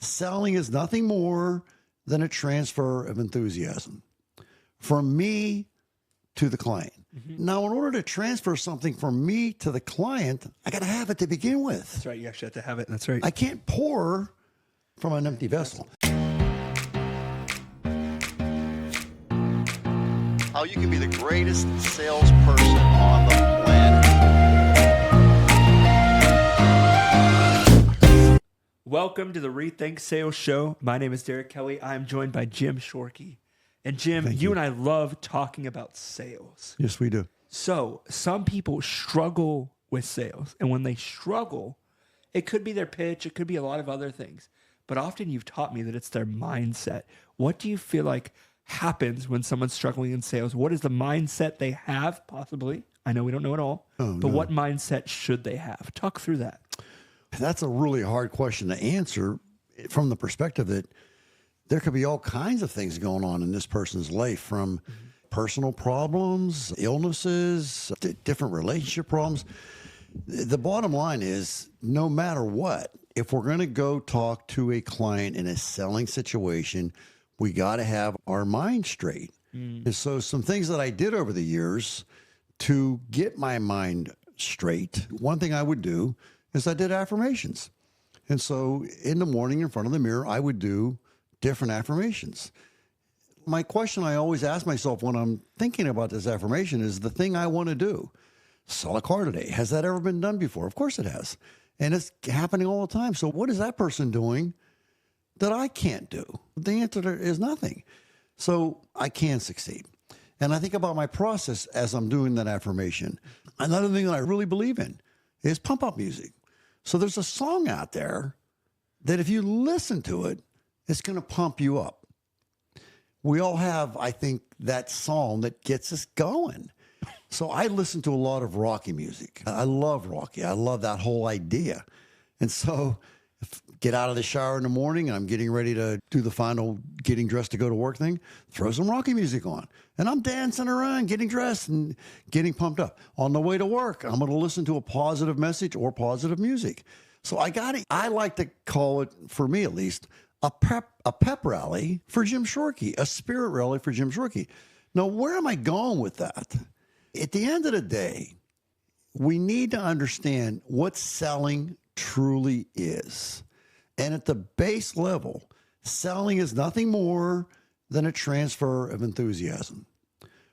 Selling is nothing more than a transfer of enthusiasm from me to the client. Now, in order to transfer something from me to the client, I got to have it to begin with. That's right. You actually have to have it. That's right. I can't pour from an empty vessel. How you can be the greatest salesperson on the planet. Welcome to the Rethink Sales Show. My name is Derek Kelly. I'm joined by Jim Shorkey. And Jim, you and I love talking about sales. Yes, we do. So some people struggle with sales. And when they struggle, it could be their pitch. It could be a lot of other things. But often you've taught me that it's their mindset. What do you feel like happens when someone's struggling in sales? What is the mindset they have, possibly? I know we don't know it all. But what mindset should they have? Talk through that. That's a really hard question to answer from the perspective that there could be all kinds of things going on in this person's life, from personal problems, illnesses, different relationship problems. The bottom line is, no matter what, if we're going to go talk to a client in a selling situation, we got to have our mind straight. And so some things that I did over the years to get my mind straight, one thing I would do is I did affirmations. And so in the morning in front of the mirror, I would do different affirmations. My question I always ask myself when I'm thinking about this affirmation is the thing I want to do. Sell a car today. Has that ever been done before? Of course it has. And it's happening all the time. So what is that person doing that I can't do? The answer is nothing. So I can succeed. And I think about my process as I'm doing that affirmation. Another thing that I really believe in is pump up music. So there's a song out there that if you listen to it, it's going to pump you up. We all have, I think, that song that gets us going. So I listen to a lot of Rocky music. I love Rocky. I love that whole idea. And so get out of the shower in the morning and I'm getting ready to do the final getting dressed to go to work thing, throw some Rocky music on. And I'm dancing around, getting dressed and getting pumped up. On the way to work, I'm going to listen to a positive message or positive music. So I like to call it, for me at least, a pep rally for Jim Shorkey, a spirit rally for Jim Shorkey. Now, where am I going with that? At the end of the day, we need to understand what selling truly is. And at the base level, selling is nothing more than a transfer of enthusiasm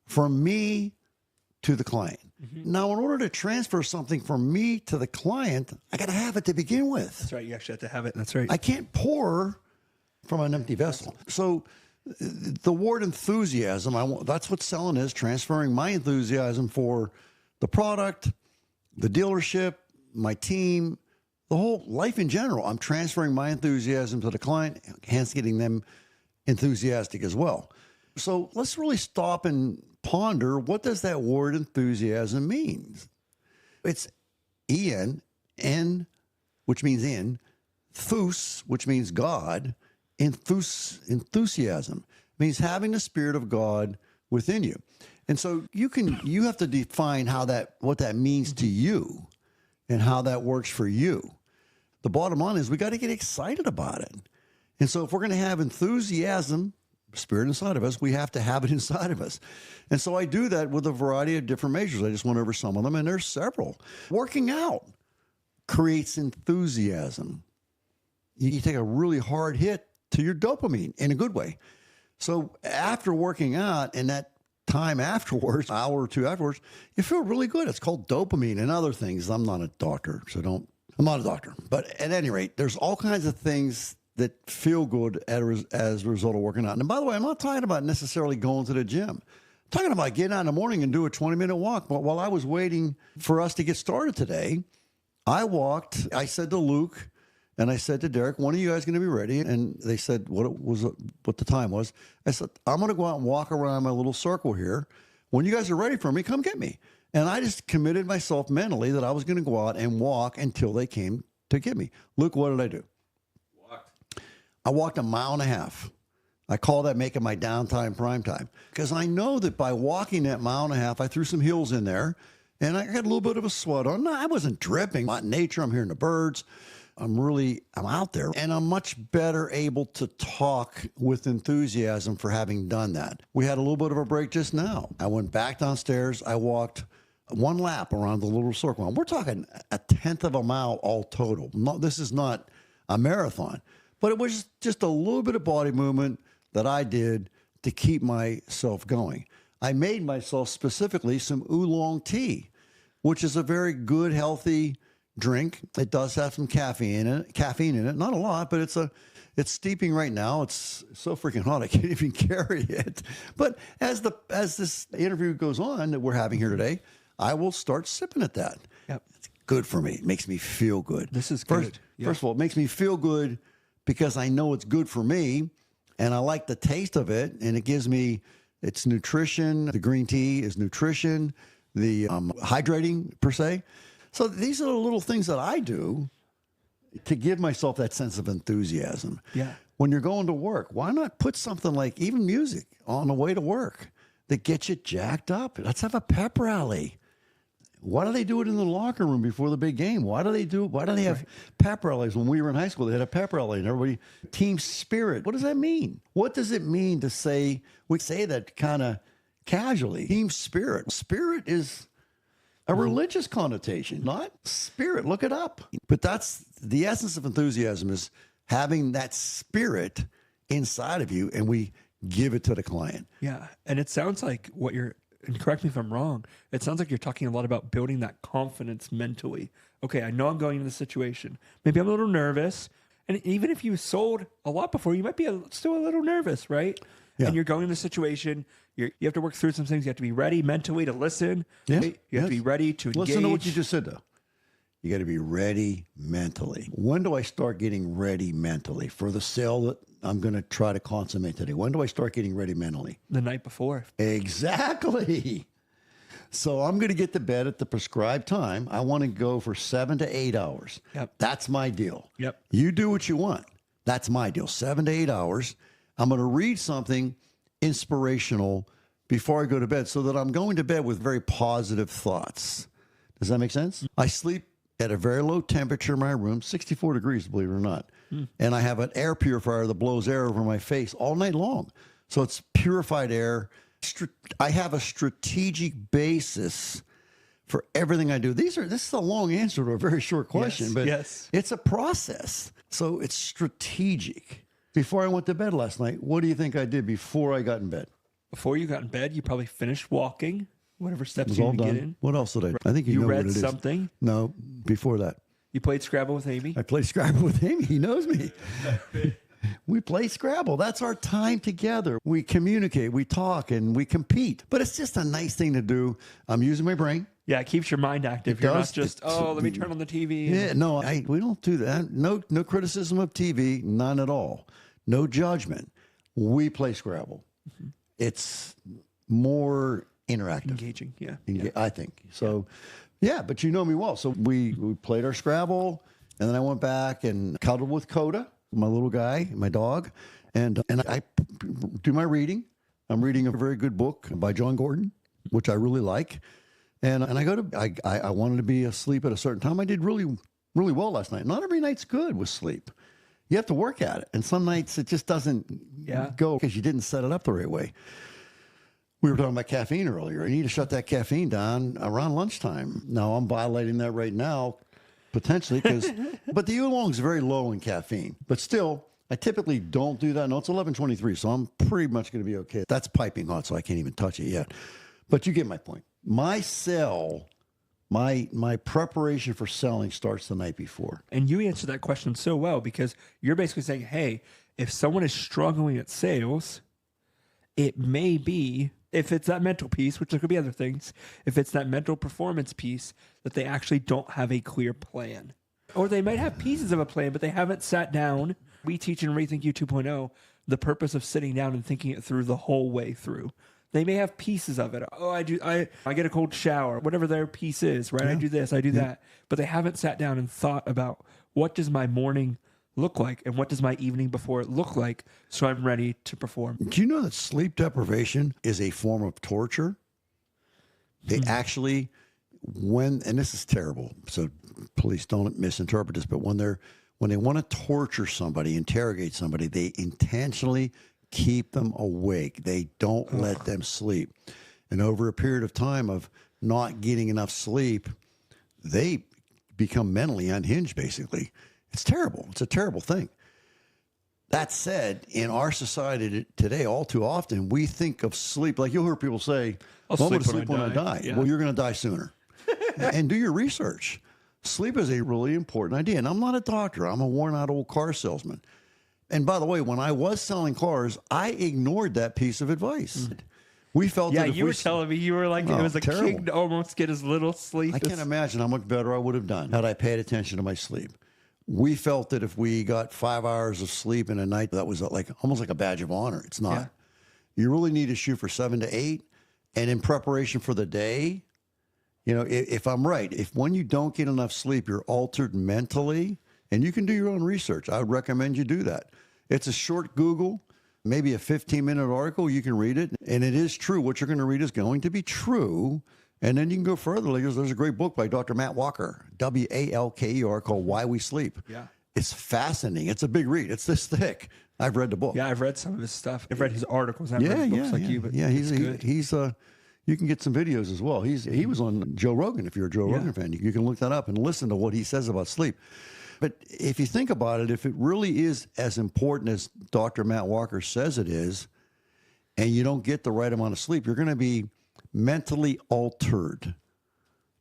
from me to the client. Now, in order to transfer something from me to the client, I got to have it to begin with. That's right. You actually have to have it. That's right. I can't pour from an empty vessel. So the word enthusiasm, that's what selling is, transferring my enthusiasm for the product, the dealership, my team, the whole life in general. I'm transferring my enthusiasm to the client, hence getting them enthusiastic as well. So let's really stop and ponder, what does that word enthusiasm mean? It's E-N, which means in, thus, which means God, enthusiasm means having the Spirit of God within you. And so you have to define what that means to you and how that works for you. The bottom line is we got to get excited about it. And so if we're going to have enthusiasm, Spirit inside of us, we have to have it inside of us. And so I do that with a variety of different measures. I just went over some of them, and there's several. Working out creates enthusiasm. You take a really hard hit to your dopamine in a good way. So after working out and that time afterwards, hour or two afterwards, you feel really good. It's called dopamine and other things. I'm not a doctor, I'm not a doctor. But at any rate, there's all kinds of things that feel good as a result of working out. And by the way, I'm not talking about necessarily going to the gym. I'm talking about getting out in the morning and do a 20-minute walk. But while I was waiting for us to get started today, I walked. I said to Luke and I said to Derek, when are you guys going to be ready? And they said what the time was. I said, I'm going to go out and walk around my little circle here. When you guys are ready for me, come get me. And I just committed myself mentally that I was going to go out and walk until they came to get me. Luke, what did I do? I walked 1.5 miles. I call that making my downtime prime time, because I know that by walking that 1.5 miles, I threw some hills in there and I got a little bit of a sweat on. No, I wasn't dripping. I'm out in nature. I'm hearing the birds. I'm out there, and I'm much better able to talk with enthusiasm for having done that. We had a little bit of a break just now. I went back downstairs. I walked one lap around the little circle. And we're talking a tenth of a mile all total. This is not a marathon, but it was just a little bit of body movement that I did to keep myself going. I made myself specifically some oolong tea, which is a very good, healthy drink. It does have some caffeine in it. Not a lot, but it's steeping right now. It's so freaking hot I can't even carry it. But as this interview goes on that we're having here today, I will start sipping at that. Yep. It's good for me. It makes me feel good. This is good. First of all, it makes me feel good because I know it's good for me, and I like the taste of it, and it gives me its nutrition. The green tea is nutrition, the hydrating per se. So these are the little things that I do to give myself that sense of enthusiasm. Yeah. When you're going to work, why not put something like even music on the way to work that gets you jacked up? Let's have a pep rally. Why do they do it in the locker room before the big game? Why do they have pep rallies? When we were in high school, they had a pep rally and everybody, team spirit. What does that mean? What does it mean to say, we say that kind of casually, team spirit? Spirit is a religious connotation, not spirit. Look it up. But that's the essence of enthusiasm, is having that spirit inside of you, and we give it to the client. Yeah. And it sounds like and correct me if I'm wrong, it sounds like you're talking a lot about building that confidence mentally. Okay, I know I'm going into the situation. Maybe I'm a little nervous. And even if you sold a lot before, you might be still a little nervous, right? Yeah. And you're going into the situation. You have to work through some things. You have to be ready mentally to listen. Yeah. Right? You have to be ready to engage. Listen to what you just said, though. You got to be ready mentally. When do I start getting ready mentally for the sale that I'm going to try to consummate today? When do I start getting ready mentally? The night before. Exactly. So I'm going to get to bed at the prescribed time. I want to go for 7 to 8 hours. Yep. That's my deal. Yep. You do what you want. That's my deal. 7 to 8 hours. I'm going to read something inspirational before I go to bed so that I'm going to bed with very positive thoughts. Does that make sense? I sleep at a very low temperature in my room, 64 degrees, believe it or not. And I have an air purifier that blows air over my face all night long. So it's purified air. I have a strategic basis for everything I do. This is a long answer to a very short question, but it's a process. So it's strategic. Before I went to bed last night, what do you think I did before I got in bed? Before you got in bed, you probably finished walking, whatever steps It was you all need to done. get in. What else did I do? I think you know read what it is. something. No, before that. You played Scrabble with Amy. I play Scrabble with Amy. He knows me. We play Scrabble. That's our time together. We communicate, we talk, and we compete. But it's just a nice thing to do. I'm using my brain. Yeah, it keeps your mind active. You're not just, let me turn on the TV. Yeah, no, we don't do that. No criticism of TV, none at all. No judgment. We play Scrabble. Mm-hmm. It's more interactive. Engaging, yeah. I think. So, yeah, but you know me well. So we played our Scrabble, and then I went back and cuddled with Coda, my little guy, my dog, and I do my reading. I'm reading a very good book by John Gordon, which I really like. And I wanted to be asleep at a certain time. I did really, really well last night. Not every night's good with sleep. You have to work at it. And some nights it just doesn't go because you didn't set it up the right way. We were talking about caffeine earlier. You need to shut that caffeine down around lunchtime. Now, I'm violating that right now, potentially, but the oolong's very low in caffeine. But still, I typically don't do that. No, it's 11:23, so I'm pretty much going to be okay. That's piping hot, so I can't even touch it yet. But you get my point. My sell, my preparation for selling starts the night before. And you answered that question so well because you're basically saying, hey, if someone is struggling at sales, it may be, if it's that mental piece, which there could be other things, if it's that mental performance piece, that they actually don't have a clear plan. Or they might have pieces of a plan, but they haven't sat down. We teach in Rethink You 2.0 the purpose of sitting down and thinking it through the whole way through. They may have pieces of it. Oh, I get a cold shower, whatever their piece is, right? Yeah. I do this, I do that. But they haven't sat down and thought about what does my morning look like and what does my evening before it look like so I'm ready to perform. Do you know that sleep deprivation is a form of torture? They actually, and this is terrible, so please don't misinterpret this, but when when they want to torture somebody, interrogate somebody, they intentionally keep them awake. They don't let them sleep. And over a period of time of not getting enough sleep, they become mentally unhinged, basically. It's terrible. It's a terrible thing. That said, in our society today, all too often, we think of sleep, like you'll hear people say, I'll well, I'm going to sleep sleep when I die. Yeah. Well, you're going to die sooner. And do your research. Sleep is a really important idea. And I'm not a doctor. I'm a worn out old car salesman. And by the way, when I was selling cars, I ignored that piece of advice. We felt that if you were telling me you were like, it was a terrible. king to almost get as little sleep. I can't imagine how much better I would have done had I paid attention to my sleep. We felt that if we got 5 hours of sleep in a night, that was like almost like a badge of honor. It's not. Yeah. You really need to shoot for 7 to 8. And in preparation for the day, you know, if I'm right, if when you don't get enough sleep, you're altered mentally, and you can do your own research, I would recommend you do that. It's a short Google, maybe a 15-minute article. You can read it, and it is true. What you're going to read is going to be true. And then you can go further. Like there's a great book by Dr. Matt Walker, Walker, called Why We Sleep. Yeah. It's fascinating. It's a big read. It's this thick. I've read the book. Yeah, I've read some of his stuff. I've read his articles. I've Yeah, read yeah, books like yeah. you, but yeah, it's good. he's you can get some videos as well. He was on Joe Rogan. If you're a Joe Rogan fan, you can look that up and listen to what he says about sleep. But if you think about it, if it really is as important as Dr. Matt Walker says it is, and you don't get the right amount of sleep, you're going to be mentally altered.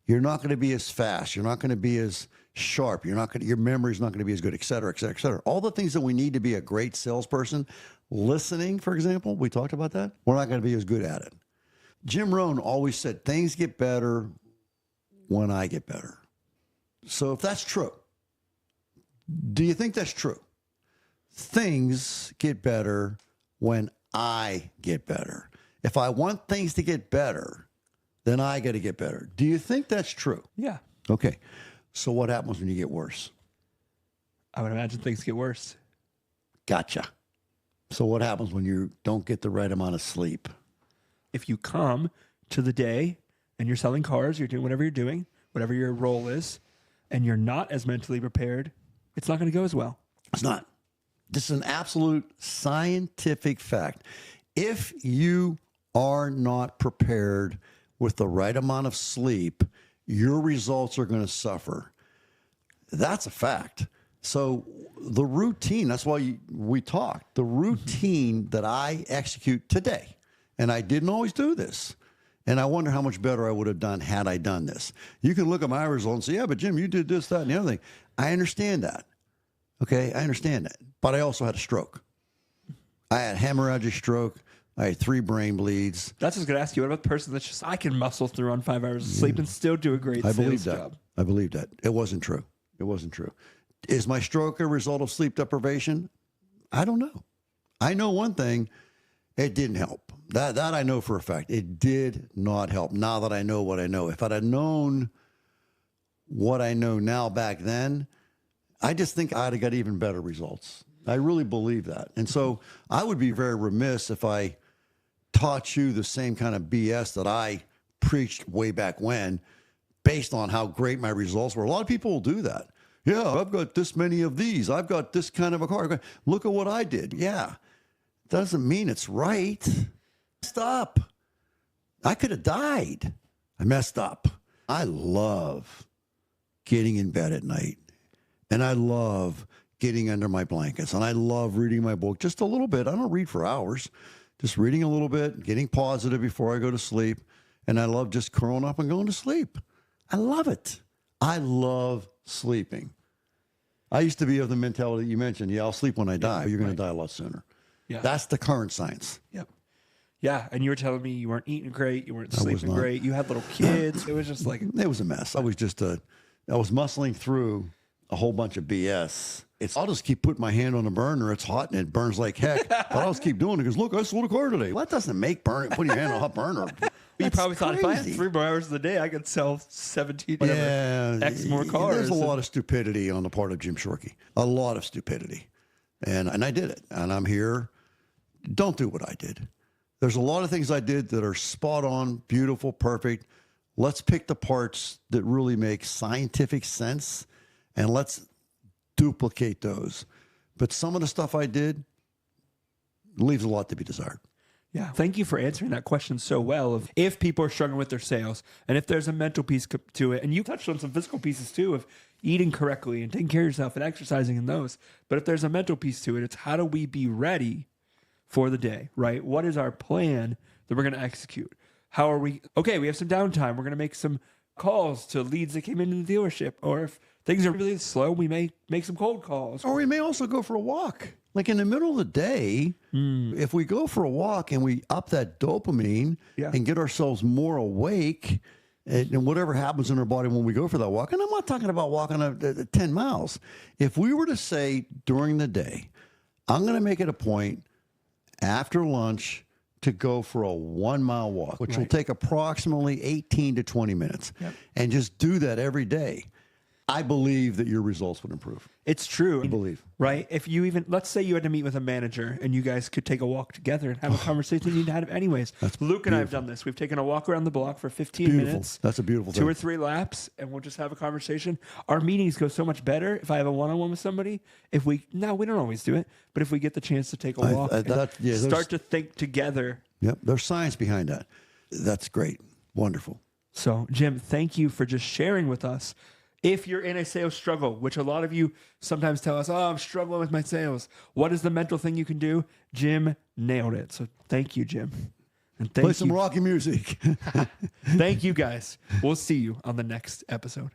You're not going to be as fast. You're not going to be as sharp. Your memory's not going to be as good, et cetera, et cetera, et cetera. All the things that we need to be a great salesperson, listening, for example, we talked about that. We're not going to be as good at it. Jim Rohn always said, things get better when I get better. So if that's true, do you think that's true? Things get better when I get better. If I want things to get better, then I got to get better. Do you think that's true? Yeah. Okay. So what happens when you get worse? I would imagine things get worse. Gotcha. So what happens when you don't get the right amount of sleep? If you come to the day and you're selling cars, you're doing whatever you're doing, whatever your role is, and you're not as mentally prepared, it's not going to go as well. It's not. This is an absolute scientific fact. If you are not prepared with the right amount of sleep, your results are going to suffer. That's a fact. So the routine, that's why we talked, the routine that I execute today, and I didn't always do this, and I wonder how much better I would have done had I done this. You can look at my results and say, yeah, but Jim, you did this, that, and the other thing. I understand that. Okay, I understand that. But I also had a stroke. I had hemorrhagic stroke. I had 3 brain bleeds. That's what I was going to ask you. What about the person that's just, I can muscle through on 5 hours of sleep and still do a great sales job? I believe that. It wasn't true. It wasn't true. Is my stroke a result of sleep deprivation? I don't know. I know one thing. It didn't help. That I know for a fact. It did not help. Now that I know what I know. If I'd have known what I know now back then, I just think I'd have got even better results. I really believe that. And so I would be very remiss if I taught you the same kind of BS that I preached way back when based on how great my results were. A lot of people will do that. Yeah, I've got this many of these. I've got this kind of a car. Look at what I did. Yeah. Doesn't mean it's right. Stop. I could have died. I messed up. I love getting in bed at night. And I love getting under my blankets. And I love reading my book just a little bit. I don't read for hours. Just reading a little bit, getting positive before I go to sleep. And I love just curling up and going to sleep. I love it. I love sleeping. I used to be of the mentality you mentioned, yeah, I'll sleep when I die. You're going to die a lot sooner. Yeah. That's the current science. Yep. Yeah. And you were telling me you weren't eating great. You weren't sleeping not. great. You had little kids. It was just like, It was a mess. I was muscling through a whole bunch of BS. I'll just keep putting my hand on the burner. It's hot and it burns like heck. But I'll just keep doing it because, look, I sold a car today. Well, that doesn't make putting your hand on a hot burner. you probably thought if I had crazy. 3 more hours of the day, I could sell 17 X more cars. There's a lot of stupidity on the part of Jim Shorkey. A lot of stupidity. And I did it. And I'm here. Don't do what I did. There's a lot of things I did that are spot on, beautiful, perfect. Let's pick the parts that really make scientific sense, and let's duplicate those. But some of the stuff I did leaves a lot to be desired. Yeah. Thank you for answering that question so well of if people are struggling with their sales and if there's a mental piece to it. And you touched on some physical pieces too of eating correctly and taking care of yourself and exercising in those. But if there's a mental piece to it, it's how do we be ready for the day, right? What is our plan that we're going to execute? How are we? Okay, we have some downtime. We're going to make some calls to leads that came into the dealership. Or if things are really slow, we may make some cold calls. Or we may also go for a walk. Like in the middle of the day, if we go for a walk and we up that dopamine and get ourselves more awake, and whatever happens in our body when we go for that walk, and I'm not talking about walking 10 miles. If we were to say during the day, I'm going to make it a point after lunch to go for a 1 mile walk, which will take approximately 18 to 20 minutes, and just do that every day, I believe that your results would improve. It's true. I believe. Right? If you even, let's say you had to meet with a manager and you guys could take a walk together and have a conversation you need to have anyways. Luke and I have done this. We've taken a walk around the block for 15 minutes. That's a beautiful thing. 2 or 3 laps, and we'll just have a conversation. Our meetings go so much better if I have a one-on-one with somebody. We don't always do it, but if we get the chance to take a walk start to think together. Yep. There's science behind that. That's great. Wonderful. So, Jim, thank you for just sharing with us. If you're in a sales struggle, which a lot of you sometimes tell us, I'm struggling with my sales. What is the mental thing you can do? Jim nailed it. So thank you, Jim. And play some Rocky music. Thank you, guys. We'll see you on the next episode.